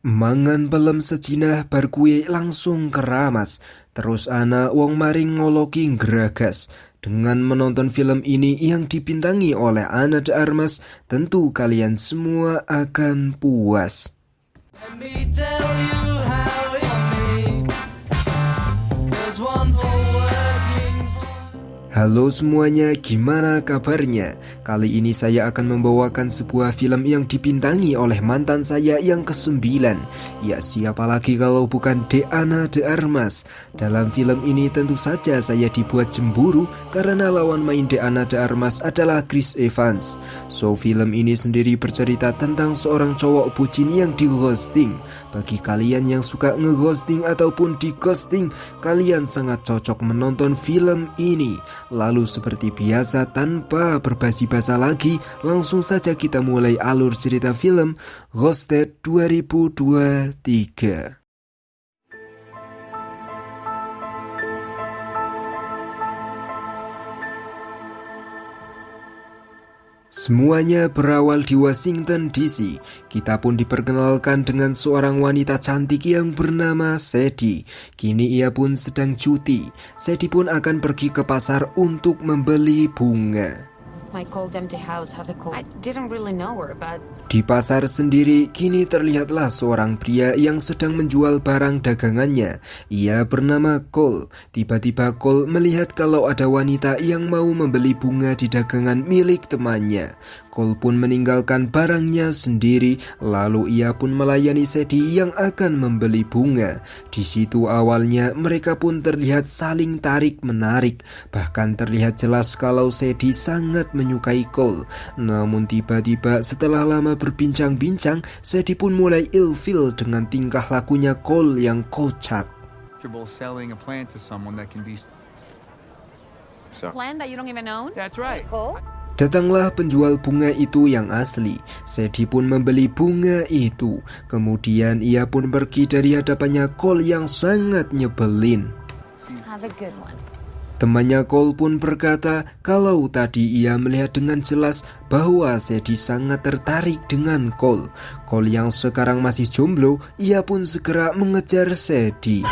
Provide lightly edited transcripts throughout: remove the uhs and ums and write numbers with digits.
Mangan pelem secinah bar kuwi langsung keramas. Terus ana wong maring ngoloki geragas. Dengan menonton film ini yang dibintangi oleh Ana de Armas, tentu kalian semua akan puas. Let me tell you how it made. There's one for working. Halo semuanya, gimana kabarnya? Kali ini saya akan membawakan sebuah film yang dibintangi oleh mantan saya yang ke-9. Ya, siapa lagi kalau bukan Ana de Armas. Dalam film ini tentu saja saya dibuat cemburu karena lawan main Ana de Armas adalah Chris Evans. So, film ini sendiri bercerita tentang seorang cowok bucin yang di-ghosting. Bagi kalian yang suka nge-ghosting ataupun di-ghosting, kalian sangat cocok menonton film ini. Lalu seperti biasa tanpa berbasa-basi lagi, langsung saja kita mulai alur cerita film Ghosted 2023. Semuanya berawal di Washington DC. Kita pun diperkenalkan dengan seorang wanita cantik yang bernama Sadie. Kini ia pun sedang cuti. Sadie pun akan pergi ke pasar untuk membeli bunga. Di pasar sendiri, kini terlihatlah seorang pria yang sedang menjual barang dagangannya. Ia bernama Cole. Tiba-tiba Cole melihat kalau ada wanita yang mau membeli bunga di dagangan milik temannya. Cole pun meninggalkan barangnya sendiri, lalu ia pun melayani Sadie yang akan membeli bunga. Di situ awalnya mereka pun terlihat saling tarik-menarik. Bahkan terlihat jelas kalau Sadie sangat menyukai Cole. Namun tiba-tiba setelah lama berbincang-bincang, Sadie pun mulai ilfil dengan tingkah lakunya Cole yang kocak. Selling a plant to someone that can be Plant that you don't even own? That's right. Cole? Datanglah penjual bunga itu yang asli. Sadie pun membeli bunga itu. Kemudian ia pun pergi dari hadapannya Cole yang sangat nyebelin. Have a good one. Temannya Cole pun berkata kalau tadi ia melihat dengan jelas bahwa Sadie sangat tertarik dengan Cole. Cole yang sekarang masih jomblo, ia pun segera mengejar Sadie.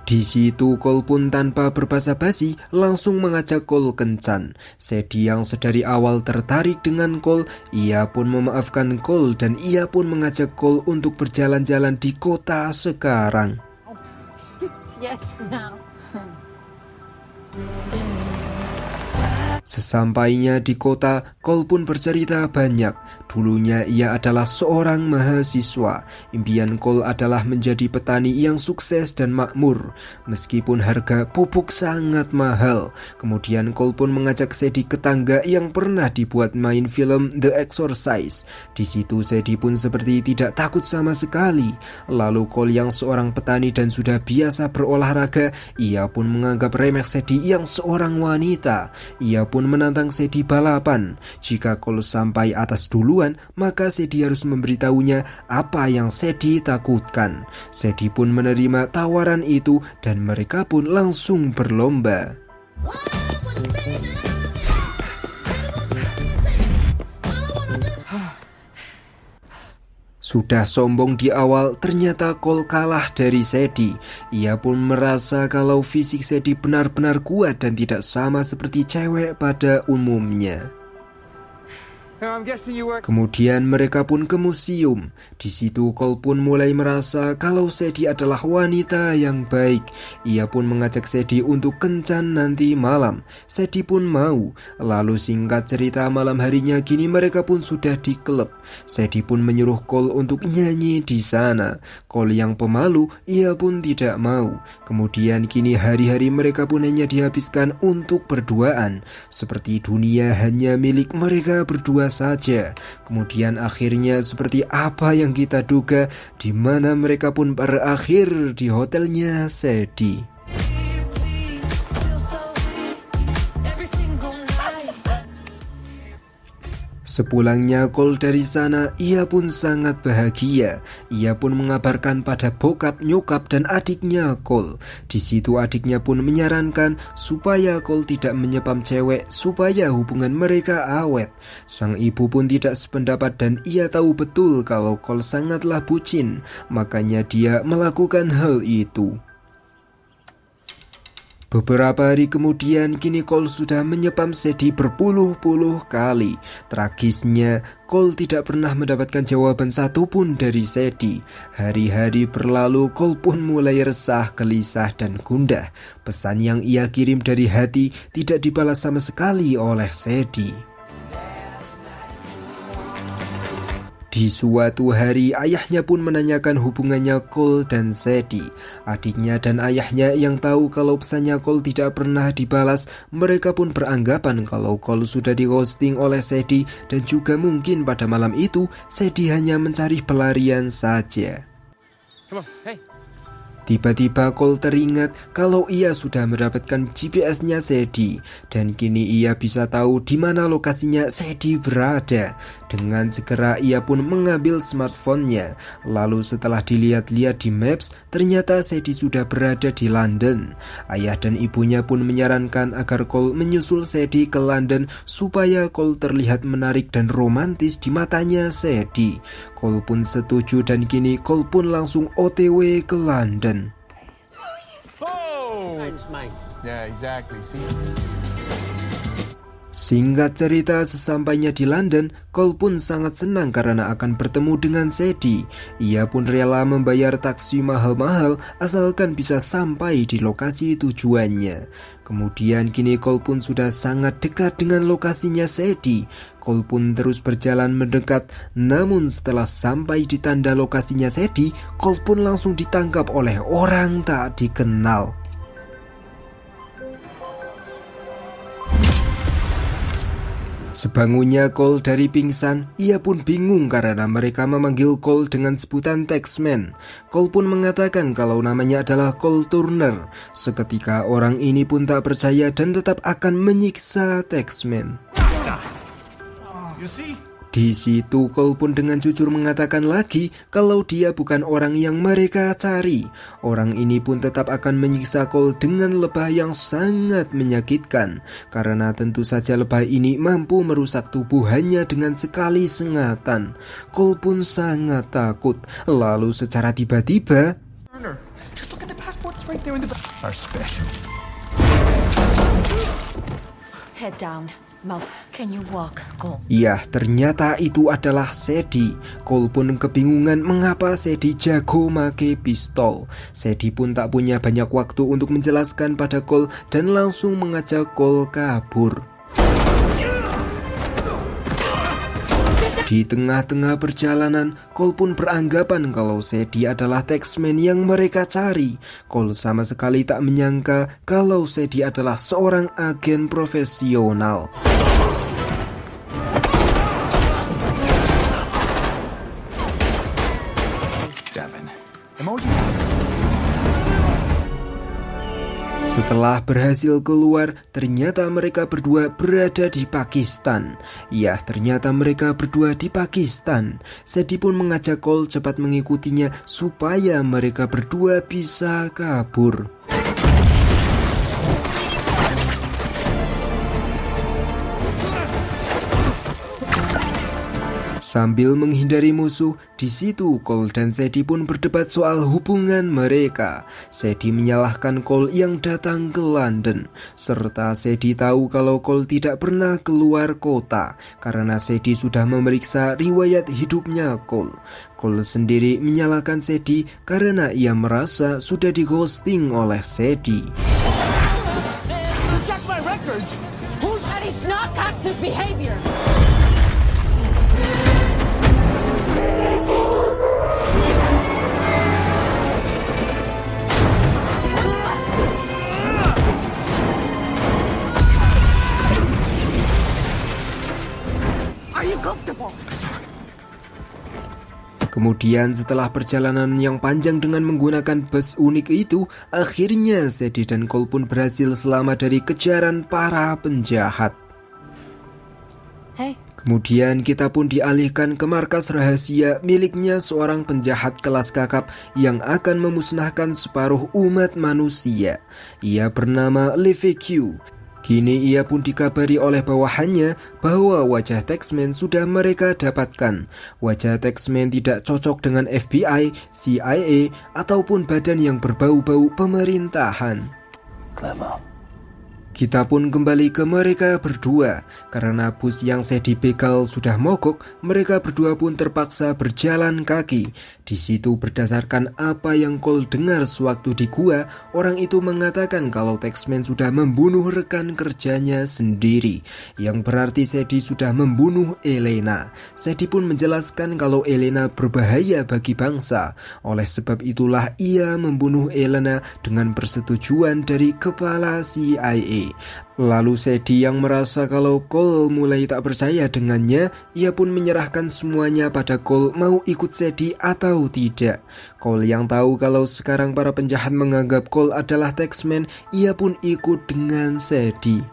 Di situ Cole pun tanpa berbasa-basi langsung mengajak Cole kencan. Sadie yang sedari awal tertarik dengan Cole, ia pun memaafkan Cole dan ia pun mengajak Cole untuk berjalan-jalan di kota sekarang. Yes, now. Sesampainya di kota, Cole pun bercerita banyak. Dulunya ia adalah seorang mahasiswa. Impian Cole adalah menjadi petani yang sukses dan makmur, meskipun harga pupuk sangat mahal. Kemudian Cole pun mengajak Sadie ke tangga yang pernah dibuat main film The Exorcist. Di situ Sadie pun seperti tidak takut sama sekali. Lalu Cole yang seorang petani dan sudah biasa berolahraga, ia pun menganggap remeh Sadie yang seorang wanita. Ia pun menantang Sadie balapan. Jika Cole sampai atas duluan, maka Sadie harus memberitahunya apa yang Sadie takutkan. Sadie pun menerima tawaran itu dan mereka pun langsung berlomba. Sudah sombong di awal, ternyata Cole kalah dari Sadie. Ia pun merasa kalau fisik Sadie benar-benar kuat dan tidak sama seperti cewek pada umumnya. Kemudian mereka pun ke museum. Di situ Cole pun mulai merasa kalau Sadie adalah wanita yang baik. Ia pun mengajak Sadie untuk kencan nanti malam. Sadie pun mau. Lalu singkat cerita malam harinya kini mereka pun sudah di klub. Sadie pun menyuruh Cole untuk nyanyi di sana. Cole yang pemalu, ia pun tidak mau. Kemudian kini hari-hari mereka pun hanya dihabiskan untuk berduaan. Seperti dunia hanya milik mereka berdua saja. Kemudian akhirnya seperti apa yang kita duga, di mana mereka pun berakhir di hotelnya Sadie. Sepulangnya Cole dari sana, ia pun sangat bahagia. Ia pun mengabarkan pada bokap, nyokap, dan adiknya Cole. Di situ adiknya pun menyarankan supaya Cole tidak menyepam cewek supaya hubungan mereka awet. Sang ibu pun tidak sependapat dan ia tahu betul kalau Cole sangatlah bucin, makanya dia melakukan hal itu. Beberapa hari kemudian, kini Cole sudah menyepam Sadie berpuluh-puluh kali. Tragisnya, Cole tidak pernah mendapatkan jawaban satupun dari Sadie. Hari-hari berlalu, Cole pun mulai resah, gelisah, dan gundah. Pesan yang ia kirim dari hati tidak dibalas sama sekali oleh Sadie. Di suatu hari, ayahnya pun menanyakan hubungannya Cole dan Sadie. Adiknya dan ayahnya yang tahu kalau pesannya Cole tidak pernah dibalas, mereka pun beranggapan kalau Cole sudah di ghosting oleh Sadie dan juga mungkin pada malam itu Sadie hanya mencari pelarian saja. Come on, hey. Tiba-tiba Cole teringat kalau ia sudah mendapatkan GPS-nya Sadie dan kini ia bisa tahu di mana lokasinya Sadie berada. Dengan segera ia pun mengambil smartphone-nya. Lalu setelah dilihat-lihat di Maps, ternyata Sadie sudah berada di London. Ayah dan ibunya pun menyarankan agar Cole menyusul Sadie ke London supaya Cole terlihat menarik dan romantis di matanya Sadie. Cole pun setuju dan kini Cole pun langsung OTW ke London. Oh! Yeah, exactly. See? Singkat cerita, sesampainya di London, Cole pun sangat senang karena akan bertemu dengan Sadie. Ia pun rela membayar taksi mahal-mahal asalkan bisa sampai di lokasi tujuannya. Kemudian kini Cole pun sudah sangat dekat dengan lokasinya Sadie. Cole pun terus berjalan mendekat, namun setelah sampai di tanda lokasinya Sadie, Cole pun langsung ditangkap oleh orang tak dikenal. Sebangunnya Cole dari pingsan, ia pun bingung karena mereka memanggil Cole dengan sebutan Taxman. Cole pun mengatakan kalau namanya adalah Cole Turner. Seketika orang ini pun tak percaya dan tetap akan menyiksa Taxman. You see? Di situ Cole pun dengan jujur mengatakan lagi kalau dia bukan orang yang mereka cari. Orang ini pun tetap akan menyiksa Cole dengan lebah yang sangat menyakitkan. Karena tentu saja lebah ini mampu merusak tubuh hanya dengan sekali sengatan. Cole pun sangat takut. Lalu secara tiba-tiba, Turner, just look at the passport. It's right there in the back. Our special. Head down. Mouth, can you walk? Go. ya ternyata itu adalah Sadie. Cole pun kebingungan mengapa Sadie jago make pistol. Sadie pun tak punya banyak waktu untuk menjelaskan pada Cole dan langsung mengajak Cole kabur. Di tengah-tengah perjalanan, Cole pun beranggapan kalau Sadie adalah Taxman yang mereka cari. Cole sama sekali tak menyangka kalau Sadie adalah seorang agen profesional. Devin. Emoji. Setelah berhasil keluar, ternyata mereka berdua berada di Pakistan. Ya, ternyata mereka berdua di Pakistan. Sadie pun mengajak Cole cepat mengikutinya supaya mereka berdua bisa kabur. Sambil menghindari musuh, di situ Cole dan Sadie pun berdebat soal hubungan mereka. Sadie menyalahkan Cole yang datang ke London, serta Sadie tahu kalau Cole tidak pernah keluar kota karena Sadie sudah memeriksa riwayat hidupnya Cole. Cole sendiri menyalahkan Sadie karena ia merasa sudah di ghosting oleh Sadie. Check my records. That is not cactus behavior. Are you comfortable? Kemudian setelah perjalanan yang panjang dengan menggunakan bus unik itu, akhirnya Sadie dan Cole pun berhasil selamat dari kejaran para penjahat. Hey. Kemudian kita pun dialihkan ke markas rahasia miliknya seorang penjahat kelas kakap yang akan memusnahkan separuh umat manusia. Ia bernama LeFeq. Kini ia pun dikabari oleh bawahannya bahwa wajah Taxman sudah mereka dapatkan. Wajah Taxman tidak cocok dengan FBI, CIA, ataupun badan yang berbau-bau pemerintahan. Clever. Kita pun kembali ke mereka berdua. Karena bus yang Sadie begal sudah mogok, mereka berdua pun terpaksa berjalan kaki. Di situ berdasarkan apa yang Cole dengar sewaktu di gua, orang itu mengatakan kalau Taxman sudah membunuh rekan kerjanya sendiri, yang berarti Sadie sudah membunuh Elena. Sadie pun menjelaskan kalau Elena berbahaya bagi bangsa. Oleh sebab itulah ia membunuh Elena dengan persetujuan dari kepala CIA. Lalu Sadie yang merasa kalau Cole mulai tak percaya dengannya, ia pun menyerahkan semuanya pada Cole mau ikut Sadie atau tidak. Cole yang tahu kalau sekarang para penjahat menganggap Cole adalah Taxman, ia pun ikut dengan Sadie.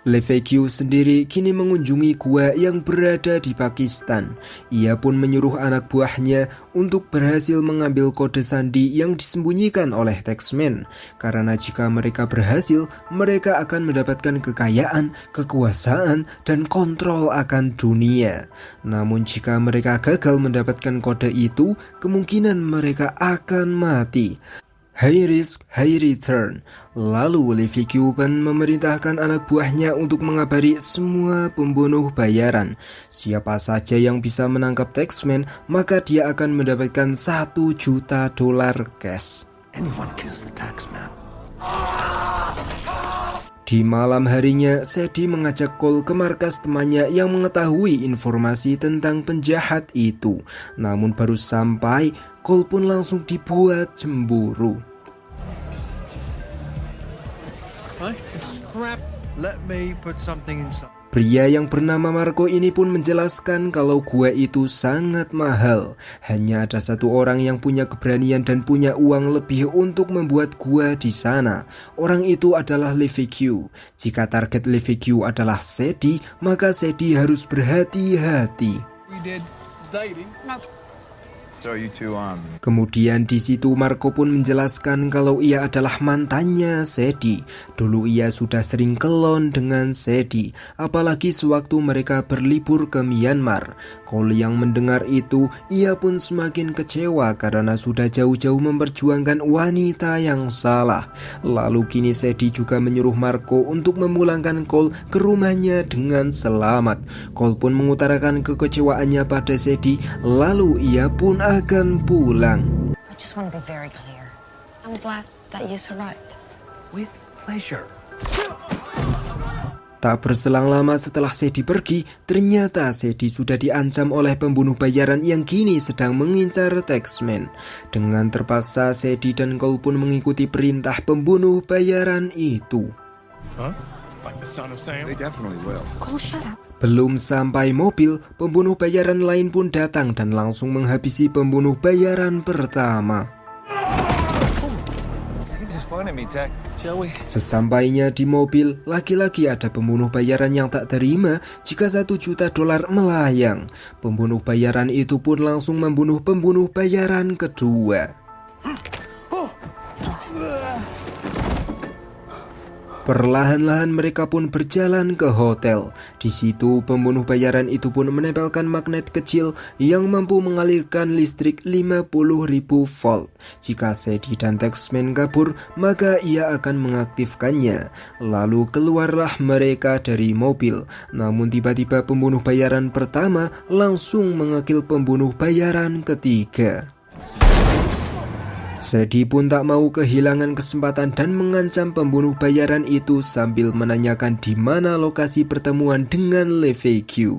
LeFeq sendiri kini mengunjungi gua yang berada di Pakistan. Ia pun menyuruh anak buahnya untuk berhasil mengambil kode sandi yang disembunyikan oleh Taxman. Karena jika mereka berhasil, mereka akan mendapatkan kekayaan, kekuasaan, dan kontrol akan dunia. Namun jika mereka gagal mendapatkan kode itu, kemungkinan mereka akan mati. High risk, high return. Lalu LeFeq pun memerintahkan anak buahnya untuk mengabari semua pembunuh bayaran. Siapa saja yang bisa menangkap Taxman, maka dia akan mendapatkan $1 juta cash. Anyone kills the Taxman. Di malam harinya, Sadie mengajak Cole ke markas temannya yang mengetahui informasi tentang penjahat itu. Namun baru sampai, Cole pun langsung dibuat cemburu. Scrap. Let me put something inside. Pria yang bernama Marco ini pun menjelaskan kalau gua itu sangat mahal. Hanya ada satu orang yang punya keberanian dan punya uang lebih untuk membuat gua di sana. Orang itu adalah LeFeq. Jika target LeFeq adalah Sadie, maka Sadie harus berhati-hati. We did dating. No. So you two Kemudian di situ Marco pun menjelaskan kalau ia adalah mantannya Sadie. Dulu ia sudah sering kelon dengan Sadie, apalagi sewaktu mereka berlibur ke Myanmar. Cole yang mendengar itu, ia pun semakin kecewa karena sudah jauh-jauh memperjuangkan wanita yang salah. Lalu kini Sadie juga menyuruh Marco untuk memulangkan Cole ke rumahnya dengan selamat. Cole pun mengutarakan kekecewaannya pada Sadie, lalu ia pun akan pulang. I just want to be very clear. I'm glad that you survived. With pleasure. Tak berselang lama setelah Sadie pergi, ternyata Sadie sudah diancam oleh pembunuh bayaran yang kini sedang mengincar Taxman. Dengan terpaksa, Sadie dan Cole pun mengikuti perintah pembunuh bayaran itu. Like the son of Sam. They definitely will. Cole, shut up. Belum sampai mobil, pembunuh bayaran lain pun datang dan langsung menghabisi pembunuh bayaran pertama. You disappointed me, Tech. Shall we? Sesampainya di mobil, lagi-lagi ada pembunuh bayaran yang tak terima jika $1 juta melayang. Pembunuh bayaran itu pun langsung membunuh pembunuh bayaran kedua. Perlahan-lahan mereka pun berjalan ke hotel. Di situ pembunuh bayaran itu pun menempelkan magnet kecil yang mampu mengalirkan listrik 50.000 volt. Jika Sadie dan Taxman kabur, maka ia akan mengaktifkannya. Lalu keluarlah mereka dari mobil. Namun tiba-tiba pembunuh bayaran pertama langsung mengakil pembunuh bayaran ketiga. Sadie pun tak mau kehilangan kesempatan dan mengancam pembunuh bayaran itu sambil menanyakan di mana lokasi pertemuan dengan LeFeq.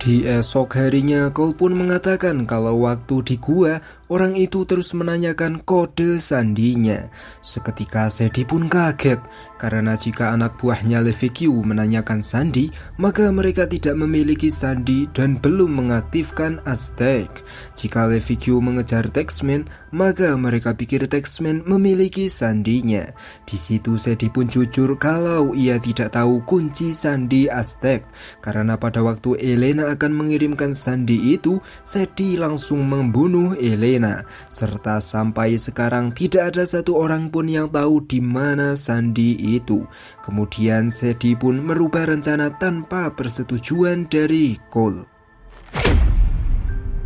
Di esok harinya, Cole pun mengatakan kalau waktu di gua, orang itu terus menanyakan kode sandinya. Seketika Sadie pun kaget, karena jika anak buahnya LeVQ menanyakan sandi, maka mereka tidak memiliki sandi dan belum mengaktifkan Aztec. Jika LeVQ mengejar Taxman, maka mereka pikir Taxman memiliki sandinya. Di situ Sadie pun jujur kalau ia tidak tahu kunci sandi Aztec, karena pada waktu Elena akan mengirimkan sandi itu, Sadie langsung membunuh Elena, serta sampai sekarang tidak ada satu orang pun yang tahu di mana sandi itu. Kemudian Sadie pun merubah rencana tanpa persetujuan dari Cole.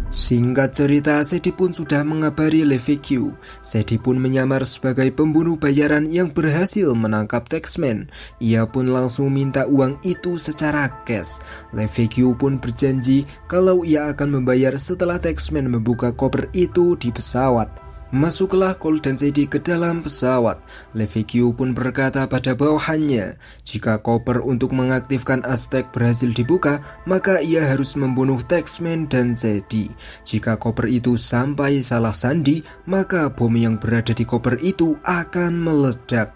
Singkat cerita, Sadie pun sudah mengabari LeVQ. Sadie pun menyamar sebagai pembunuh bayaran yang berhasil menangkap Taxman. Ia pun langsung minta uang itu secara cash. LeVQ pun berjanji kalau ia akan membayar setelah Taxman membuka koper itu di pesawat. Masuklah Cole dan Sadie ke dalam pesawat. LeVQ pun berkata pada bawahannya, jika koper untuk mengaktifkan Aztec berhasil dibuka, maka ia harus membunuh Taxman dan Sadie. Jika koper itu sampai salah sandi, maka bom yang berada di koper itu akan meledak.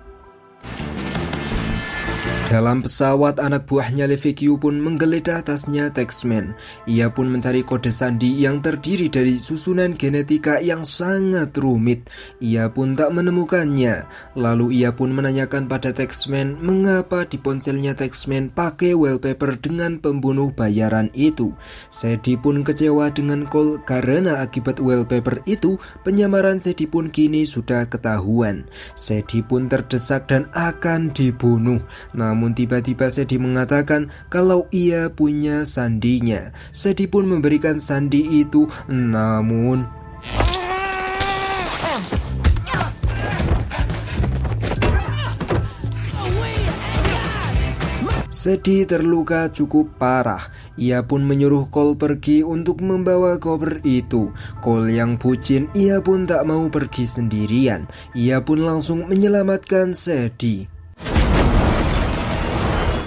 Dalam pesawat, anak buahnya LeVQ pun menggeledah tasnya Taxman. Ia pun mencari kode sandi yang terdiri dari susunan genetika yang sangat rumit. Ia pun tak menemukannya. Lalu ia pun menanyakan pada Taxman mengapa di ponselnya Taxman pakai wallpaper dengan pembunuh bayaran itu. Sadie pun kecewa dengan Cole karena akibat wallpaper itu, penyamaran Sadie pun kini sudah ketahuan. Sadie pun terdesak dan akan dibunuh. Namun tiba-tiba Sadie mengatakan kalau ia punya sandinya. Sadie pun memberikan sandi itu, namun Sadie terluka cukup parah. Ia pun menyuruh Cole pergi untuk membawa koper itu. Cole yang bucin, ia pun tak mau pergi sendirian. Ia pun langsung menyelamatkan Sadie.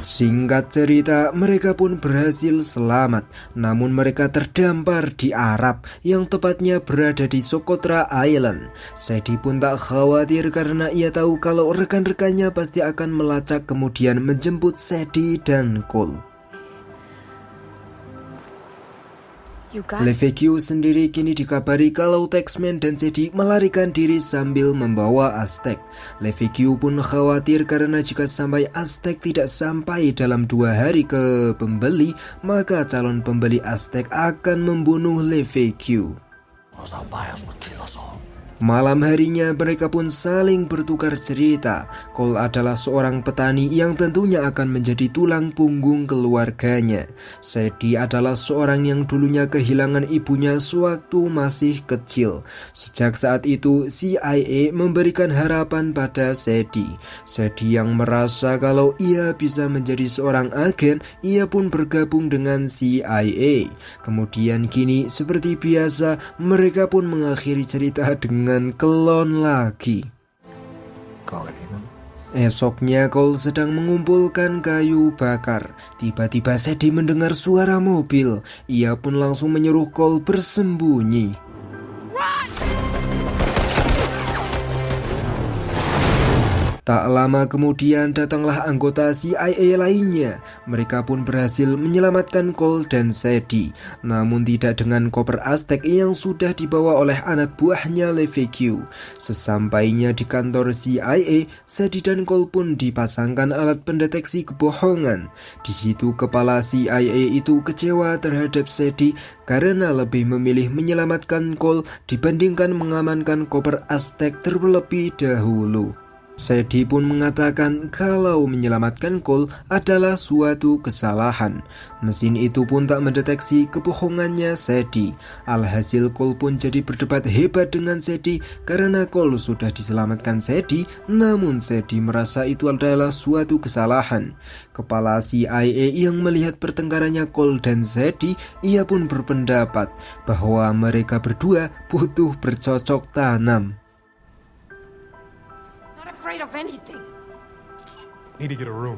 Singkat cerita, mereka pun berhasil selamat, namun mereka terdampar di Arab, yang tepatnya berada di Socotra Island. Sadie pun tak khawatir karena ia tahu kalau rekan-rekannya pasti akan melacak kemudian menjemput Sadie dan Cole. LeVQ sendiri kini dikabari kalau Taxman dan Sadie melarikan diri sambil membawa Aztec. LeVQ pun khawatir karena jika sampai Aztec tidak sampai dalam 2 hari ke pembeli, maka calon pembeli Aztec akan membunuh LeVQ. Malam harinya mereka pun saling bertukar cerita. Cole adalah seorang petani yang tentunya akan menjadi tulang punggung keluarganya. Sadie adalah seorang yang dulunya kehilangan ibunya sewaktu masih kecil. Sejak saat itu CIA memberikan harapan pada Sadie. Sadie yang merasa kalau ia bisa menjadi seorang agen, ia pun bergabung dengan CIA. Kemudian kini seperti biasa mereka pun mengakhiri cerita dengan kelon lagi. Esoknya Cole sedang mengumpulkan kayu bakar. Tiba-tiba Sadie mendengar suara mobil. Ia pun langsung menyuruh Cole bersembunyi. Tak lama kemudian datanglah anggota CIA lainnya. Mereka pun berhasil menyelamatkan Cole dan Sadie, namun tidak dengan koper Aztec yang sudah dibawa oleh anak buahnya LeVQ. Sesampainya di kantor CIA, Sadie dan Cole pun dipasangkan alat pendeteksi kebohongan. Di situ kepala CIA itu kecewa terhadap Sadie karena lebih memilih menyelamatkan Cole dibandingkan mengamankan koper Aztec terlebih dahulu. Sadie pun mengatakan kalau menyelamatkan Cole adalah suatu kesalahan. Mesin itu pun tak mendeteksi kebohongannya Sadie. Alhasil Cole pun jadi berdebat hebat dengan Sadie karena Cole sudah diselamatkan Sadie, namun Sadie merasa itu adalah suatu kesalahan. Kepala CIA yang melihat pertengkarannya Cole dan Sadie, ia pun berpendapat bahwa mereka berdua butuh bercocok tanam. Not afraid of anything. Need to get a room.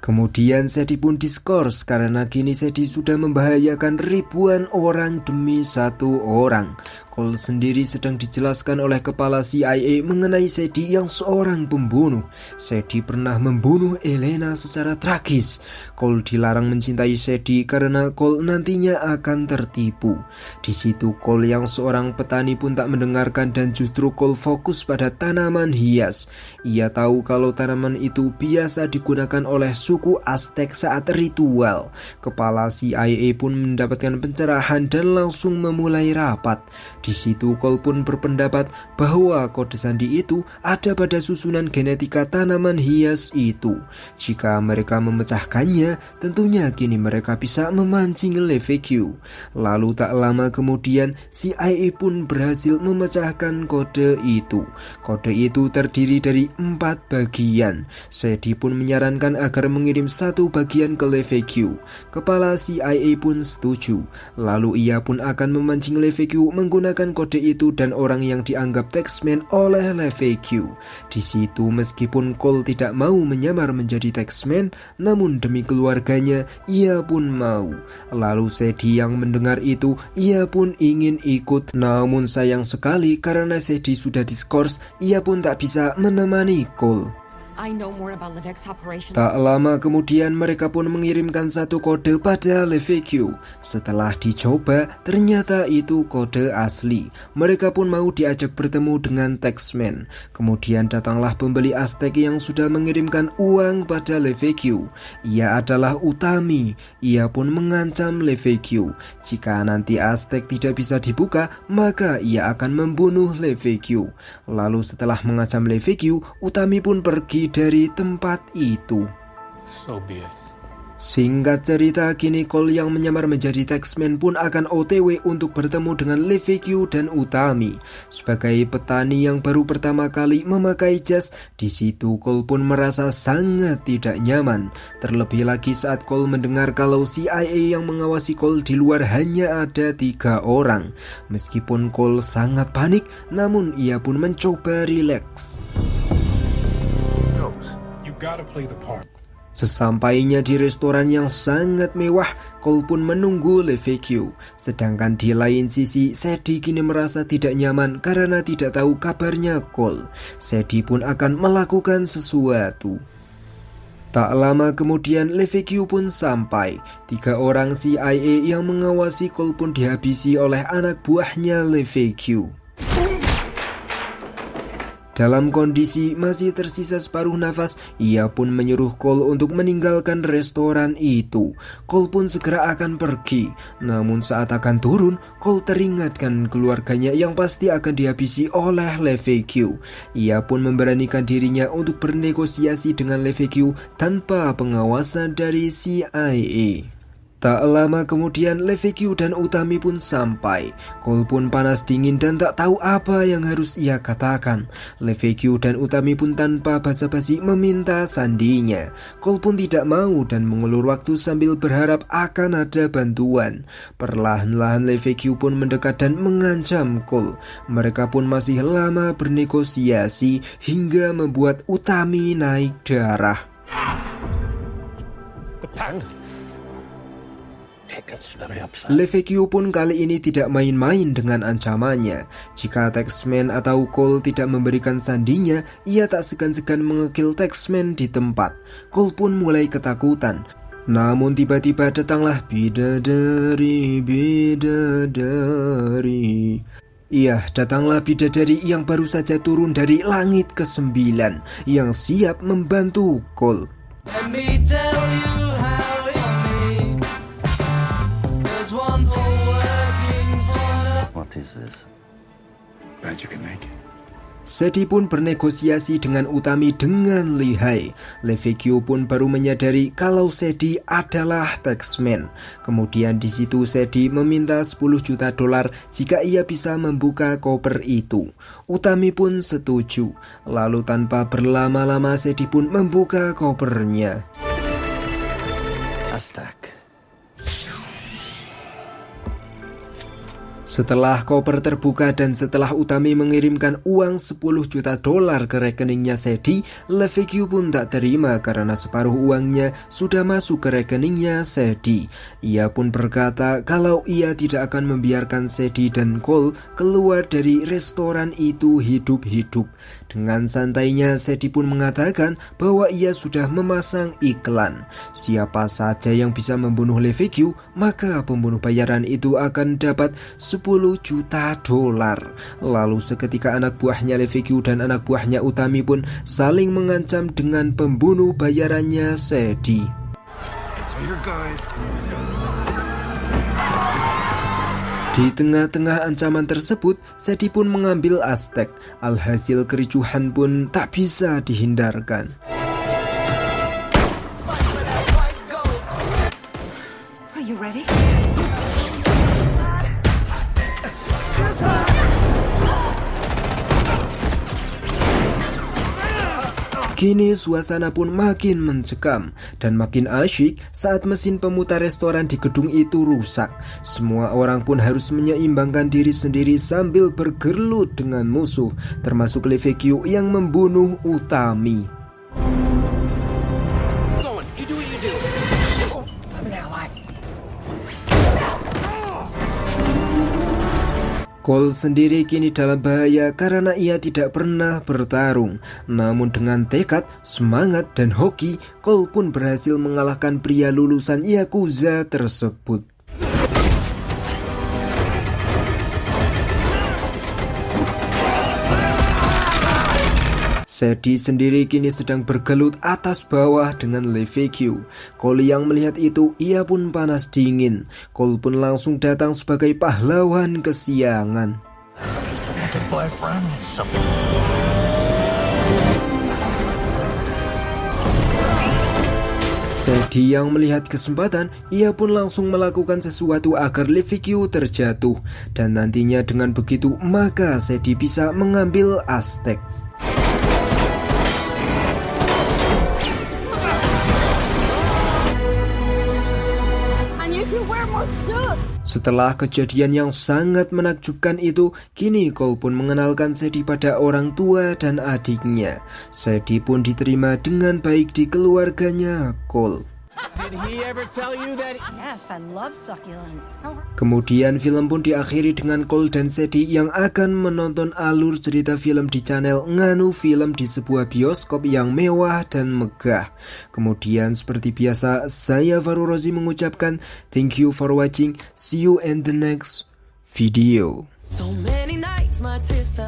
Kemudian Sadie pun diskors karena kini Sadie sudah membahayakan ribuan orang demi satu orang. Cole sendiri sedang dijelaskan oleh kepala CIA mengenai Sadie yang seorang pembunuh. Sadie pernah membunuh Elena secara tragis. Cole dilarang mencintai Sadie karena Cole nantinya akan tertipu. Di situ Cole yang seorang petani pun tak mendengarkan dan justru Cole fokus pada tanaman hias. Ia tahu kalau tanaman itu biasa digunakan oleh suku Aztec saat ritual. Kepala CIA pun mendapatkan pencerahan dan langsung memulai rapat. Di situ Cole pun berpendapat bahwa kode sandi itu ada pada susunan genetika tanaman hias itu. Jika mereka memecahkannya, tentunya kini mereka bisa memancing LeFeque. Lalu tak lama kemudian CIA pun berhasil memecahkan kode itu. Kode itu terdiri dari 4 bagian. Sadie pun menyarankan agar mengirim satu bagian ke LeFeque. Kepala CIA pun setuju. Lalu ia pun akan memancing LeFeque menggunakan kode itu dan orang yang dianggap Taxman oleh LeFeque. Di situ meskipun Cole tidak mau menyamar menjadi Taxman, namun demi keluarganya ia pun mau. Lalu Sadie yang mendengar itu, ia pun ingin ikut. Namun sayang sekali karena Sadie sudah diskors, ia pun tak bisa menemani Cole. I know more about Levesque's operation. Tak lama kemudian mereka pun mengirimkan satu kode pada LeFeque. Setelah dicoba, ternyata itu kode asli. Mereka pun mau diajak bertemu dengan Taxman. Kemudian datanglah pembeli Aztec yang sudah mengirimkan uang pada LeFeque. Ia adalah Utami. Ia pun mengancam LeFeque. Jika nanti Aztec tidak bisa dibuka, maka ia akan membunuh LeFeque. Lalu setelah mengancam LeFeque, Utami pun pergi dari tempat itu. So be it. Singkat cerita, kini Cole yang menyamar menjadi Taxman pun akan OTW untuk bertemu dengan LeFeque dan Utami. Sebagai petani yang baru pertama kali memakai jas, di situ Cole pun merasa sangat tidak nyaman. Terlebih lagi saat Cole mendengar kalau CIA yang mengawasi Cole di luar hanya ada 3 orang. Meskipun Cole sangat panik, namun ia pun mencoba rileks. Gotta play the part. Sesampainya di restoran yang sangat mewah, Cole pun menunggu LeFeque. Sedangkan di lain sisi, Sadie kini merasa tidak nyaman karena tidak tahu kabarnya Cole. Sadie pun akan melakukan sesuatu. Tak lama kemudian LeFeque pun sampai. 3 orang CIA yang mengawasi Cole pun dihabisi oleh anak buahnya LeFeque. Dalam kondisi masih tersisa separuh nafas, ia pun menyuruh Cole untuk meninggalkan restoran itu. Cole pun segera akan pergi. Namun saat akan turun, Cole teringatkan keluarganya yang pasti akan dihabisi oleh LeFeque. Ia pun memberanikan dirinya untuk bernegosiasi dengan LeFeque tanpa pengawasan dari CIA. Tak lama kemudian LeFeque dan Utami pun sampai. Cole pun panas dingin dan tak tahu apa yang harus ia katakan. LeFeque dan Utami pun tanpa basa-basi meminta sandinya. Cole pun tidak mau dan mengulur waktu sambil berharap akan ada bantuan. Perlahan-lahan LeFeque pun mendekat dan mengancam Cole. Mereka pun masih lama bernegosiasi hingga membuat Utami naik darah. The pact. LeFeque pun kali ini tidak main-main dengan ancamannya. Jika Taxman atau Cole tidak memberikan sandinya, ia tak segan-segan mengekil Taxman di tempat. Cole pun mulai ketakutan. Namun tiba-tiba datanglah bidadari. Iya, datanglah bidadari yang baru saja turun dari langit ke-9 yang siap membantu Cole. Let me tell you how it made. There's one for working for the... What is this? Bet you can make it. Sadie pun bernegosiasi dengan Utami dengan lihai. LeFeque pun baru menyadari kalau Sadie adalah Taxman. Kemudian di situ Sadie meminta $10 juta jika ia bisa membuka koper itu. Utami pun setuju. Lalu tanpa berlama-lama Sadie pun membuka kopernya. Aztec. Setelah koper terbuka dan setelah Utami mengirimkan uang $10 juta ke rekeningnya Sadie, LeFeque pun tak terima karena separuh uangnya sudah masuk ke rekeningnya Sadie. Ia pun berkata kalau ia tidak akan membiarkan Sadie dan Cole keluar dari restoran itu hidup-hidup. Dengan santainya Sadie pun mengatakan bahwa ia sudah memasang iklan. Siapa saja yang bisa membunuh LeFeque, maka pembunuh bayaran itu akan dapat $10 juta. Lalu seketika anak buahnya LeFeque dan anak buahnya Utami pun saling mengancam dengan pembunuh bayarannya Sadie. Di tengah-tengah ancaman tersebut, Sadie pun mengambil Aztec. Alhasil kericuhan pun tak bisa dihindarkan. Are you ready? Kini suasana pun makin mencekam dan makin asyik saat mesin pemutar restoran di gedung itu rusak. Semua orang pun harus menyeimbangkan diri sendiri sambil bergelut dengan musuh, termasuk LeFeque yang membunuh Utami. Cole sendiri kini dalam bahaya karena ia tidak pernah bertarung. Namun dengan tekad, semangat, dan hoki, Cole pun berhasil mengalahkan pria lulusan Yakuza tersebut. Sadie sendiri kini sedang bergelut atas bawah dengan LeFeque. Cole yang melihat itu, ia pun panas dingin. Cole pun langsung datang sebagai pahlawan kesiangan. Sadie yang melihat kesempatan, ia pun langsung melakukan sesuatu agar LeFeque terjatuh. Dan nantinya dengan begitu, maka Sadie bisa mengambil Aztec. Setelah kejadian yang sangat menakjubkan itu, kini Cole pun mengenalkan Sadie pada orang tua dan adiknya. Sadie pun diterima dengan baik di keluarganya Cole. Did he ever tell you that? Yes, I love succulents. Kemudian film pun diakhiri dengan Cole dan Sadie yang akan menonton alur cerita film di channel Nganu Film di sebuah bioskop yang mewah dan megah. Kemudian seperti biasa, saya Faru Rozi mengucapkan thank you for watching. See you in the next video. So many nights my tears fell.